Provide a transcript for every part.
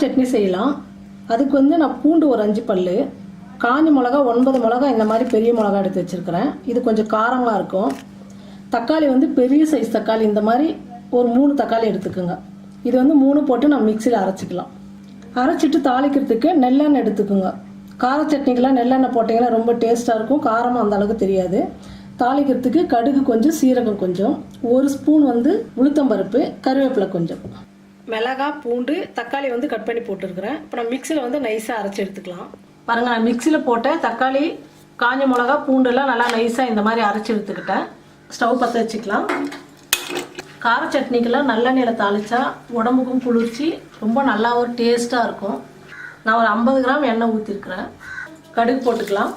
சட்னி செய்யலாம். அதுக்கு வந்து நான் பூண்டு ஒரு 5 பல், காஞ்ச மிளகா 9 மிளகா இந்த மாதிரி பெரிய மிளகா எடுத்து வச்சுருக்கிறேன். இது கொஞ்சம் காரமாக இருக்கும். தக்காளி வந்து பெரிய சைஸ் தக்காளி இந்த மாதிரி ஒரு 3 தக்காளி எடுத்துக்கோங்க. இது வந்து 3 போட்டு நம்ம மிக்சியில் அரைச்சிக்கலாம். அரைச்சிட்டு தாளிக்கிறதுக்கு நெல்லெண்ணெய் எடுத்துக்கோங்க. கார சட்னிக்கெல்லாம் நெல்லெண்ணெய் போட்டிங்கன்னா ரொம்ப டேஸ்ட்டாக இருக்கும். காரமாக அந்த அளவுக்கு தெரியாது. தாளிக்கிறதுக்கு கடுகு கொஞ்சம், சீரகம் கொஞ்சம், 1 ஸ்பூன் வந்து உளுத்தம்பருப்பு, கருவேப்பிலை கொஞ்சம், மிளகாய், பூண்டு, தக்காளி வந்து கட் பண்ணி போட்டுருக்குறேன். இப்போ நம்ம மிக்சியில் வந்து நைஸாக அரைச்சி எடுத்துக்கலாம். பாருங்கள், நான் மிக்சியில் போட்டேன். தக்காளி, காஞ்ச மிளகா, பூண்டுலாம் நல்லா நைஸாக இந்த மாதிரி அரைச்சி எடுத்துக்கிட்டேன். ஸ்டவ் பற்ற வச்சுக்கலாம். கார சட்னிக்கெல்லாம் நல்லெண்ணெயில் தாளித்தா உடம்புக்கும் குளிர்ச்சி, ரொம்ப நல்லா ஒரு டேஸ்ட்டாக இருக்கும். நான் ஒரு 50 கிராம் எண்ணெய் ஊற்றிருக்கிறேன். கடுகு போட்டுக்கலாம்.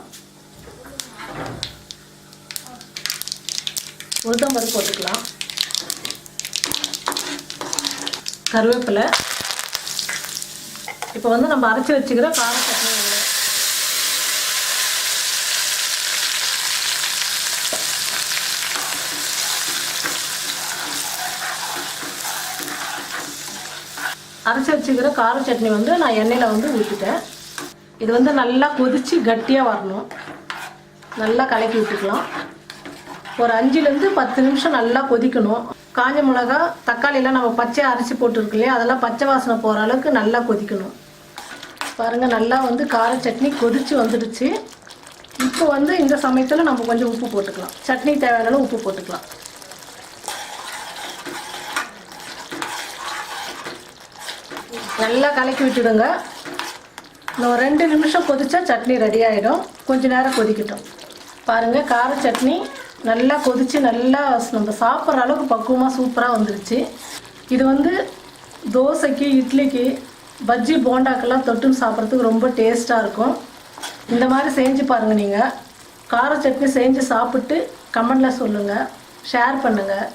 உளுத்தம்பருப்பு போட்டுக்கலாம். கருவேப்பிலை. இப்போ வந்து நம்ம அரைச்சி வச்சுக்கிற கார சட்னி அரைச்சி வச்சுக்கிற கார சட்னி வந்து நான் எண்ணெயில் வந்து ஊற்றிட்டேன். இது வந்து நல்லா கொதித்து கட்டியாக வரணும். நல்லா கலக்கி விட்டுக்கலாம். ஒரு 5லேருந்து 10 நிமிஷம் நல்லா கொதிக்கணும். காஞ்ச மிளகா, தக்காளியெல்லாம் நம்ம பச்சையாக அரைச்சி போட்டுருக்கு இல்லையா, அதெல்லாம் பச்சை வாசனை போகிற அளவுக்கு நல்லா கொதிக்கணும். பாருங்கள், நல்லா வந்து கார சட்னி கொதித்து வந்துடுச்சு. இப்போ வந்து இந்த சமயத்தில் நம்ம கொஞ்சம் உப்பு போட்டுக்கலாம். சட்னி தேவையான உப்பு போட்டுக்கலாம். நல்லா கலக்கி விட்டுடுங்க. இன்னும் 2 நிமிஷம் கொதிச்சா சட்னி ரெடி ஆகிடும். கொஞ்சம் நேரம் கொதிக்கட்டும். பாருங்கள், கார சட்னி நல்லா கொதித்து நல்லா நம்ம சாப்பிட்ற அளவுக்கு பக்குவமாக சூப்பராக வந்துடுச்சு. இது வந்து தோசைக்கு, இட்லிக்கு, பஜ்ஜி, போண்டாக்கெல்லாம் தொட்டுன்னு சாப்பிட்றதுக்கு ரொம்ப டேஸ்ட்டாக இருக்கும். இந்த மாதிரி செஞ்சு பாருங்கள். நீங்கள் கார சட்னி செஞ்சு சாப்பிட்டு கமெண்டில் சொல்லுங்கள், ஷேர் பண்ணுங்கள்.